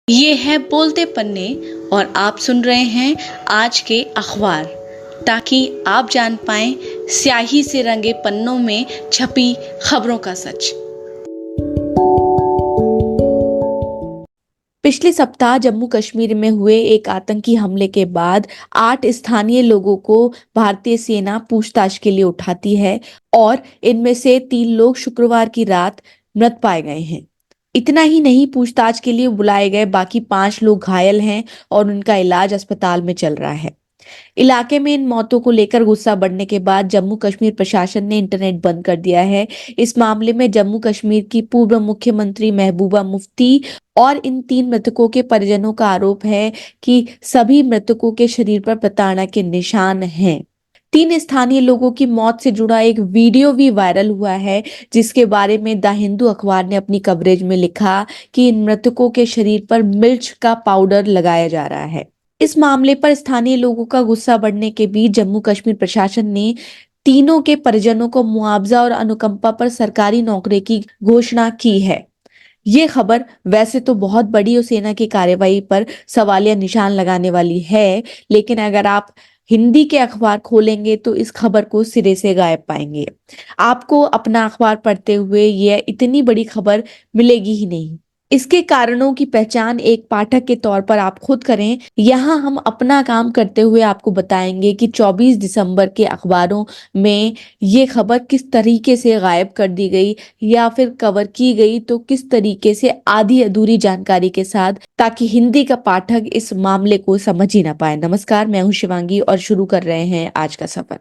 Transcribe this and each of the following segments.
ये है बोलते पन्ने और आप सुन रहे हैं आज के अखबार, ताकि आप जान पाएं स्याही से रंगे पन्नों में छपी खबरों का सच। पिछले सप्ताह जम्मू कश्मीर में हुए एक आतंकी हमले के बाद 8 स्थानीय लोगों को भारतीय सेना पूछताछ के लिए उठाती है और इनमें से 3 लोग शुक्रवार की रात मृत पाए गए हैं। इतना ही नहीं, पूछताछ के लिए बुलाए गए बाकी 5 लोग घायल हैं और उनका इलाज अस्पताल में चल रहा है। इलाके में इन मौतों को लेकर गुस्सा बढ़ने के बाद जम्मू कश्मीर प्रशासन ने इंटरनेट बंद कर दिया है। इस मामले में जम्मू कश्मीर की पूर्व मुख्यमंत्री महबूबा मुफ्ती और इन 3 मृतकों के परिजनों का आरोप है कि सभी मृतकों के शरीर पर प्रताड़ना के निशान हैं। 3 स्थानीय लोगों की मौत से जुड़ा एक वीडियो भी वायरल हुआ है, जिसके बारे में द हिंदू अखबार ने अपनी कवरेज में लिखा कि इन मृतकों के शरीर पर मिर्च का पाउडर लगाया जा रहा है। इस मामले पर स्थानीय लोगों का गुस्सा बढ़ने के बीच जम्मू कश्मीर प्रशासन ने तीनों के परिजनों को मुआवजा और अनुकंपा पर सरकारी नौकरी की घोषणा की है। ये खबर वैसे तो बहुत बड़ी और सेना की कार्रवाई पर सवालिया निशान लगाने वाली है, लेकिन अगर आप हिंदी के अखबार खोलेंगे तो इस खबर को सिरे से गायब पाएंगे। आपको अपना अखबार पढ़ते हुए यह इतनी बड़ी खबर मिलेगी ही नहीं। इसके कारणों की पहचान एक पाठक के तौर पर आप खुद करें। यहाँ हम अपना काम करते हुए आपको बताएंगे कि 24 दिसंबर के अखबारों में ये खबर किस तरीके से गायब कर दी गई या फिर कवर की गई, तो किस तरीके से आधी अधूरी जानकारी के साथ, ताकि हिंदी का पाठक इस मामले को समझ ही ना पाए। नमस्कार, मैं हूं शिवांगी और शुरू कर रहे हैं आज का सफर।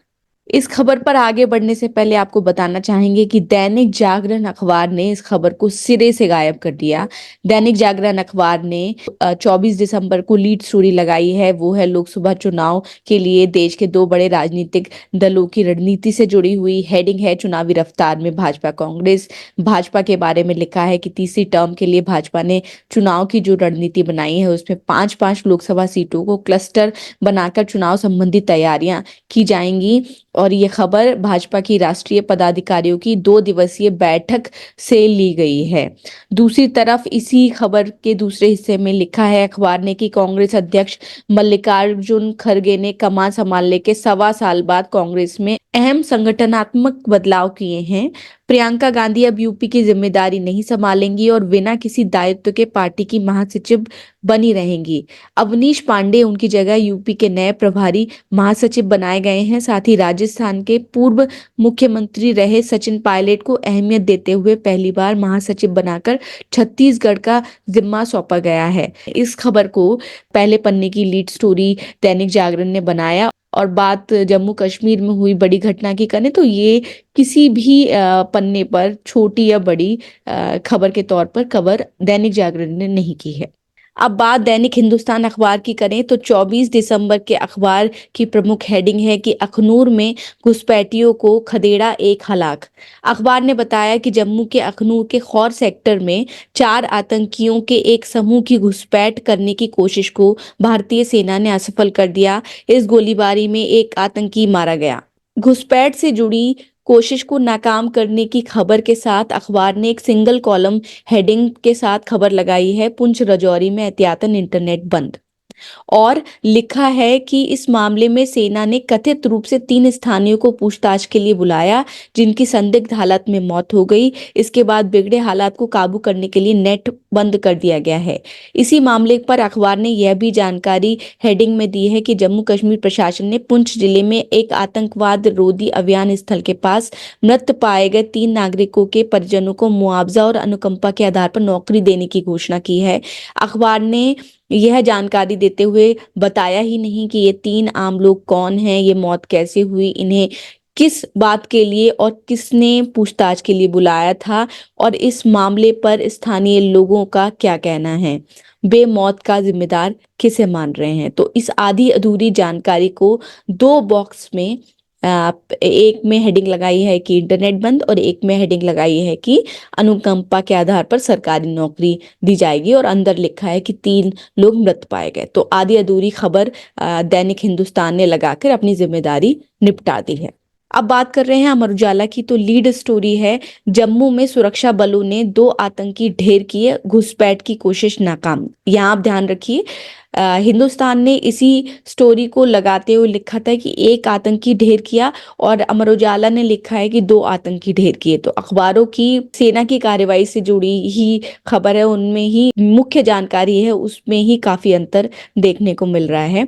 इस खबर पर आगे बढ़ने से पहले आपको बताना चाहेंगे कि दैनिक जागरण अखबार ने इस खबर को सिरे से गायब कर दिया। दैनिक जागरण अखबार ने 24 दिसंबर को लीड स्टोरी लगाई है, वो है लोकसभा चुनाव के लिए देश के 2 बड़े राजनीतिक दलों की रणनीति से जुड़ी हुई। हेडिंग है चुनावी रफ्तार में भाजपा कांग्रेस। भाजपा के बारे में लिखा है कि तीसरी टर्म के लिए भाजपा ने चुनाव की जो रणनीति बनाई है उसमें 5-5 लोकसभा सीटों को क्लस्टर बनाकर चुनाव संबंधी तैयारियां की जाएंगी। और ये खबर भाजपा की राष्ट्रीय पदाधिकारियों की 2 दिवसीय बैठक से ली गई है। दूसरी तरफ इसी खबर के दूसरे हिस्से में लिखा है अखबार ने कि कांग्रेस अध्यक्ष मल्लिकार्जुन खड़गे ने कमान संभालने के 1.25 साल बाद कांग्रेस में अहम संगठनात्मक बदलाव किए हैं। प्रियंका गांधी अब यूपी की जिम्मेदारी नहीं संभालेंगी और बिना किसी दायित्व के पार्टी की महासचिव बनी रहेंगी। अवनीश पांडे उनकी जगह यूपी के नए प्रभारी महासचिव बनाए गए हैं। साथ ही राजस्थान के पूर्व मुख्यमंत्री रहे सचिन पायलट को अहमियत देते हुए पहली बार महासचिव बनाकर छत्तीसगढ़ का जिम्मा सौंपा गया है। इस खबर को पहले पन्ने की लीड स्टोरी दैनिक जागरण ने बनाया। और बात जम्मू कश्मीर में हुई बड़ी घटना की करें तो ये किसी भी पन्ने पर छोटी या बड़ी खबर के तौर पर कवर दैनिक जागरण ने नहीं की है। अब बात दैनिक हिंदुस्तान अखबार की करें तो 24 दिसंबर के अखबार की प्रमुख हेडिंग है कि अखनूर में घुसपैठियों को खदेड़ा 1 हलाक। अखबार ने बताया कि जम्मू के अखनूर के खौर सेक्टर में 4 आतंकियों के एक समूह की घुसपैठ करने की कोशिश को भारतीय सेना ने असफल कर दिया। इस गोलीबारी में एक आतंकी मारा गया। घुसपैठ से जुड़ी कोशिश को नाकाम करने की खबर के साथ अखबार ने एक सिंगल कॉलम हेडिंग के साथ खबर लगाई है पुंछ राजौरी में एहतियातन इंटरनेट बंद। और लिखा है कि इस मामले में सेना ने कथित रूप से 3 स्थानियों को पूछताछ के लिए बुलाया, जिनकी संदिग्ध हालत में मौत हो गई। इसके बाद बिगड़े हालात को काबू करने के लिए नेट बंद कर दिया गया है। इसी मामले पर अखबार ने यह भी जानकारी हेडिंग में दी है कि जम्मू कश्मीर प्रशासन ने पुंछ जिले में एक आतंकवाद रोधी अभियान स्थल के पास मृत पाए गए 3 नागरिकों के परिजनों को मुआवजा और अनुकंपा के आधार पर नौकरी देने की घोषणा की है। अखबार ने यह जानकारी देते हुए बताया ही नहीं कि ये 3 आम लोग कौन हैं, ये मौत कैसे हुई, इन्हें किस बात के लिए और किसने पूछताछ के लिए बुलाया था और इस मामले पर स्थानीय लोगों का क्या कहना है, बेमौत का जिम्मेदार किसे मान रहे हैं। तो इस आधी अधूरी जानकारी को 2 बॉक्स में एक में हेडिंग लगाई है कि इंटरनेट बंद और एक में हेडिंग लगाई है कि अनुकंपा के आधार पर सरकारी नौकरी दी जाएगी और अंदर लिखा है कि 3 लोग मृत पाए गए। तो आधी अधूरी खबर दैनिक हिंदुस्तान ने लगाकर अपनी जिम्मेदारी निपटा दी है। अब बात कर रहे हैं अमर उजाला की, तो लीड स्टोरी है, जम्मू में सुरक्षा बलों ने 2 आतंकी ढेर किए, घुसपैठ की कोशिश नाकाम। यहाँ आप ध्यान रखिए, हिंदुस्तान ने इसी स्टोरी को लगाते हुए लिखा था कि 1 आतंकी ढेर किया, और अमर उजाला ने लिखा है कि 2 आतंकी ढेर किए। तो अखबारों की सेना की कार्रवाई से जुड़ी ही खबर है, उनमें ही मुख्य जानकारी है, उसमें ही काफी अंतर देखने को मिल रहा है।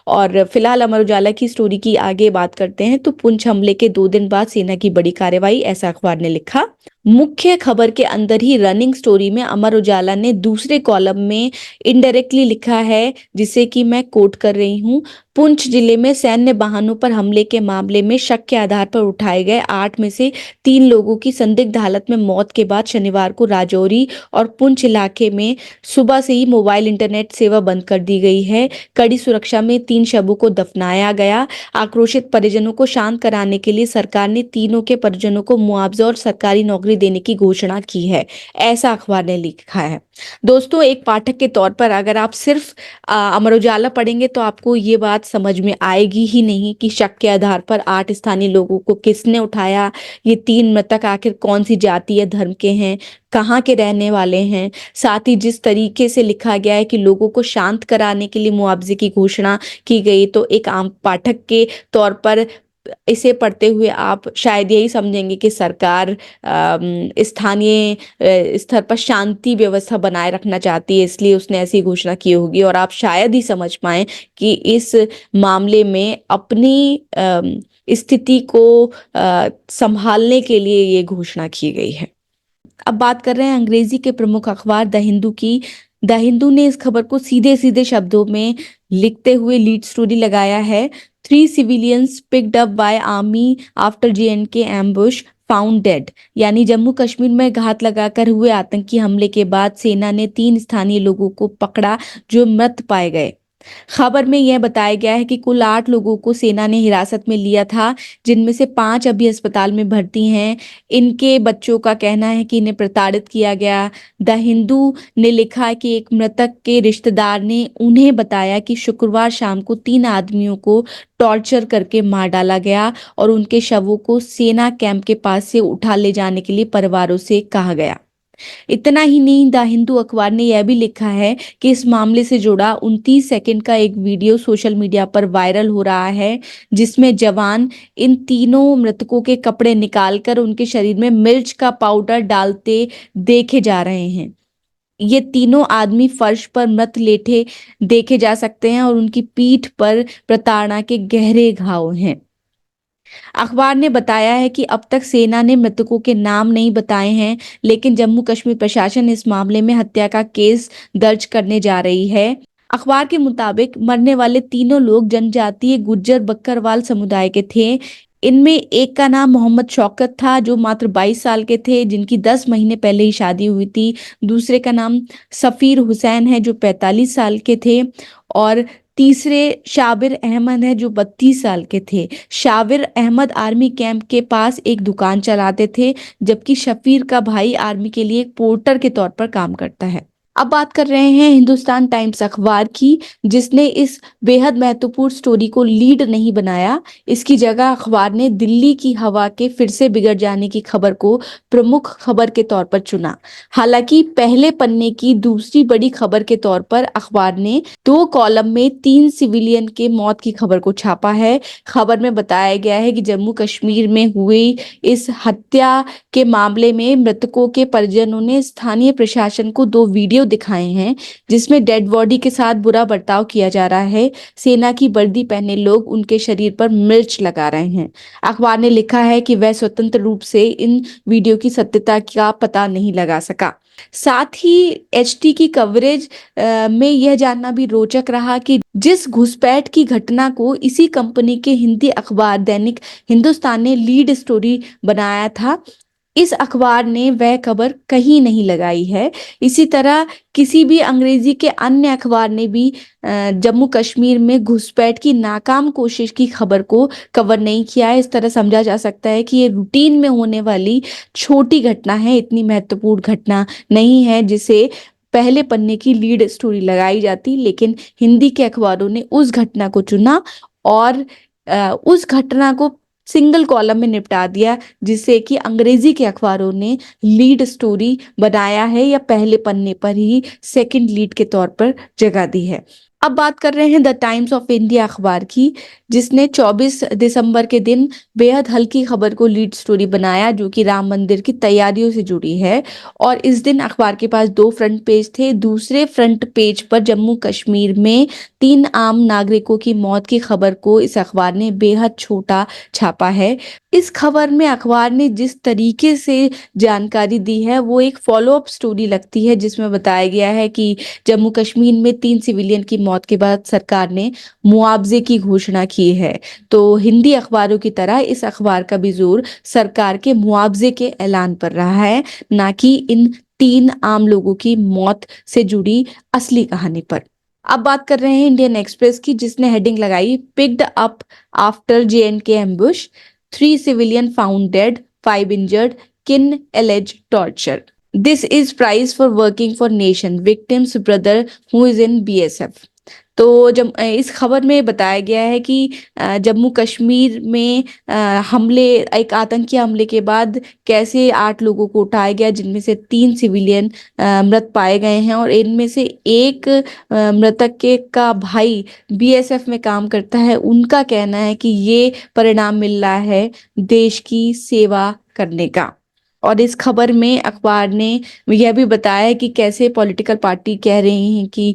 और फिलहाल अमर उजाला की स्टोरी की आगे बात करते हैं, तो पुंछ हमले के 2 दिन बाद सेना की बड़ी कार्रवाई, ऐसा अखबार ने लिखा। मुख्य खबर के अंदर ही रनिंग स्टोरी में अमर उजाला ने दूसरे कॉलम में इनडायरेक्टली लिखा है, जिसे कि मैं कोट कर रही हूँ। पुंछ जिले में सैन्य वाहनों पर हमले के मामले में शक के आधार पर उठाए गए 8 में से 3 लोगों की संदिग्ध हालत में मौत के बाद शनिवार को राजौरी और पुंछ इलाके में सुबह से ही मोबाइल इंटरनेट सेवा बंद कर दी गई है। कड़ी सुरक्षा में 3 शवों को दफनाया गया। आक्रोशित परिजनों को शांत कराने के लिए सरकार ने तीनों के परिजनों को मुआवजा और सरकारी नौकरी देने की घोषणा की है, ऐसा अखबार ने लिखा है। दोस्तों, एक पाठक के तौर पर अगर आप सिर्फ अमर उजाला पढ़ेंगे तो आपको ये बात समझ में आएगी ही नहीं कि शक के आधार पर 8 स्थानीय लोगों को किसने उठाया, ये 3 मृतक आखिर कौन सी जाति या धर्म के हैं, कहाँ के रहने वाले हैं। साथ ही जिस तरीके से लिखा गया है कि लोगों को शांत कराने के लिए मुआवजे की घोषणा की गई, तो एक आम पाठक के तौर पर इसे पढ़ते हुए आप शायद यही समझेंगे कि सरकार स्थानीय स्तर पर शांति व्यवस्था बनाए रखना चाहती है, इसलिए उसने ऐसी घोषणा की होगी। और आप शायद ही समझ पाए कि इस मामले में अपनी स्थिति को संभालने के लिए ये घोषणा की गई है। अब बात कर रहे हैं अंग्रेजी के प्रमुख अखबार द हिंदू की। द हिंदू ने इस खबर को सीधे सीधे शब्दों में लिखते हुए लीड स्टोरी लगाया है। 3 civilians picked up by army after J&K ambush found dead, यानी जम्मू कश्मीर में घात लगाकर हुए आतंकी हमले के बाद सेना ने 3 स्थानीय लोगों को पकड़ा जो मृत पाए गए। खबर में यह बताया गया है कि कुल 8 लोगों को सेना ने हिरासत में लिया था, जिनमें से 5 अभी अस्पताल में भर्ती हैं। इनके बच्चों का कहना है कि इन्हें प्रताड़ित किया गया। द हिंदू ने लिखा है कि एक मृतक के रिश्तेदार ने उन्हें बताया कि शुक्रवार शाम को 3 आदमियों को टॉर्चर करके मार डाला गया और उनके शवों को सेना कैंप के पास से उठा ले जाने के लिए परिवारों से कहा गया। इतना ही नहीं, द हिंदू अखबार ने यह भी लिखा है कि इस मामले से जुड़ा 29 सेकंड का एक वीडियो सोशल मीडिया पर वायरल हो रहा है, जिसमें जवान इन तीनों मृतकों के कपड़े निकालकर उनके शरीर में मिर्च का पाउडर डालते देखे जा रहे हैं। ये तीनों आदमी फर्श पर मृत लेटे देखे जा सकते हैं और उनकी पीठ पर प्रताड़ना के गहरे घाव हैं। अखबार ने बताया है कि अब तक सेना ने मृतकों के नाम नहीं बताए हैं, लेकिन जम्मू कश्मीर प्रशासन इस मामले में हत्या का केस दर्ज करने जा रही है। अखबार के मुताबिक मरने वाले तीनों लोग जनजातीय गुज्जर बकरवाल समुदाय के थे। इनमें एक का नाम मोहम्मद शौकत था, जो मात्र 22 साल के थे, जिनकी 10 महीने पहले ही शादी हुई थी। दूसरे का नाम सफीर हुसैन है, जो 45 साल के थे। और तीसरे शाबिर अहमद है, जो 32 साल के थे। शाबिर अहमद आर्मी कैंप के पास एक दुकान चलाते थे, जबकि शफीर का भाई आर्मी के लिए एक पोर्टर के तौर पर काम करता है। अब बात कर रहे हैं हिंदुस्तान टाइम्स अखबार की, जिसने इस बेहद महत्वपूर्ण स्टोरी को लीड नहीं बनाया। इसकी जगह अखबार ने दिल्ली की हवा के फिर से बिगड़ जाने की खबर को प्रमुख खबर के तौर पर चुना। हालांकि पहले पन्ने की दूसरी बड़ी खबर के तौर पर अखबार ने 2 कॉलम में 3 सिविलियन के मौत की खबर को छापा है। खबर में बताया गया है कि जम्मू कश्मीर में हुई इस हत्या के मामले में मृतकों के परिजनों ने स्थानीय प्रशासन को 2 वीडियो दिखाए हैं, जिसमें डेड बॉडी के साथ बुरा बर्ताव किया जा रहा है। सेना की वर्दी पहने लोग उनके शरीर पर मिर्च लगा रहे हैं। अखबार ने लिखा है कि वह स्वतंत्र रूप से इन वीडियो की सत्यता का पता नहीं लगा सका। साथ ही एचटी की कवरेज में यह जानना भी रोचक रहा कि जिस घुसपैठ की घटना को इसी कंपनी के हिंदी अखबार दैनिक हिंदुस्तान ने लीड स्टोरी बनाया था, इस अखबार ने वह खबर कहीं नहीं लगाई है। इसी तरह किसी भी अंग्रेजी के अन्य अखबार ने भी जम्मू कश्मीर में घुसपैठ की नाकाम कोशिश की खबर को कवर नहीं किया है। इस तरह समझा जा सकता है कि ये रूटीन में होने वाली छोटी घटना है, इतनी महत्वपूर्ण घटना नहीं है जिसे पहले पन्ने की लीड स्टोरी लगाई जाती। लेकिन हिंदी के अखबारों ने उस घटना को चुना और उस घटना को सिंगल कॉलम में निपटा दिया, जिससे कि अंग्रेजी के अखबारों ने लीड स्टोरी बनाया है या पहले पन्ने पर ही सेकंड लीड के तौर पर जगह दी है। अब बात कर रहे हैं द टाइम्स ऑफ इंडिया अखबार की, जिसने 24 दिसंबर के दिन बेहद हल्की खबर को लीड स्टोरी बनाया, जो कि राम मंदिर की तैयारियों से जुड़ी है। और इस दिन अखबार के पास दो फ्रंट पेज थे। दूसरे फ्रंट पेज पर जम्मू कश्मीर में 3 आम नागरिकों की मौत की खबर को इस अखबार ने बेहद छोटा छापा है। इस खबर में अखबार ने जिस तरीके से जानकारी दी है वो एक फॉलो अप स्टोरी लगती है, जिसमें बताया गया है कि जम्मू कश्मीर में 3 सिविलियन की मौत के बाद सरकार ने मुआवजे की घोषणा की है। तो हिंदी अखबारों की तरह इस अखबार का भी जोर सरकार के मुआवजे के ऐलान पर रहा है, ना कि इन 3 आम लोगों की मौत से जुड़ी असली कहानी पर। अब बात कर रहे हैं इंडियन एक्सप्रेस की, जिसने हेडिंग लगाई picked up after JNK ambush, 3 civilian found dead, 5 injured, kin alleged torture. This is prize for working for nation, victim's brother who is in BSF। तो जब इस खबर में बताया गया है कि जम्मू कश्मीर में हमले, एक आतंकी हमले के बाद कैसे 8 लोगों को उठाया गया, जिनमें से 3 सिविलियन मृत पाए गए हैं, और इनमें से एक मृतक के का भाई BSF में काम करता है। उनका कहना है कि ये परिणाम मिल रहा है देश की सेवा करने का। और इस खबर में अखबार ने यह भी बताया है कि कैसे पॉलिटिकल पार्टी कह रही हैं कि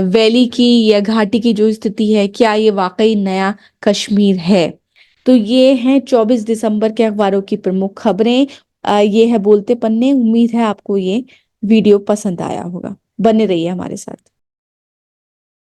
वैली की या घाटी की जो स्थिति है, क्या ये वाकई नया कश्मीर है। तो ये हैं 24 दिसंबर के अखबारों की प्रमुख खबरें। ये है बोलते पन्ने। उम्मीद है आपको ये वीडियो पसंद आया होगा। बने रहिए हमारे साथ।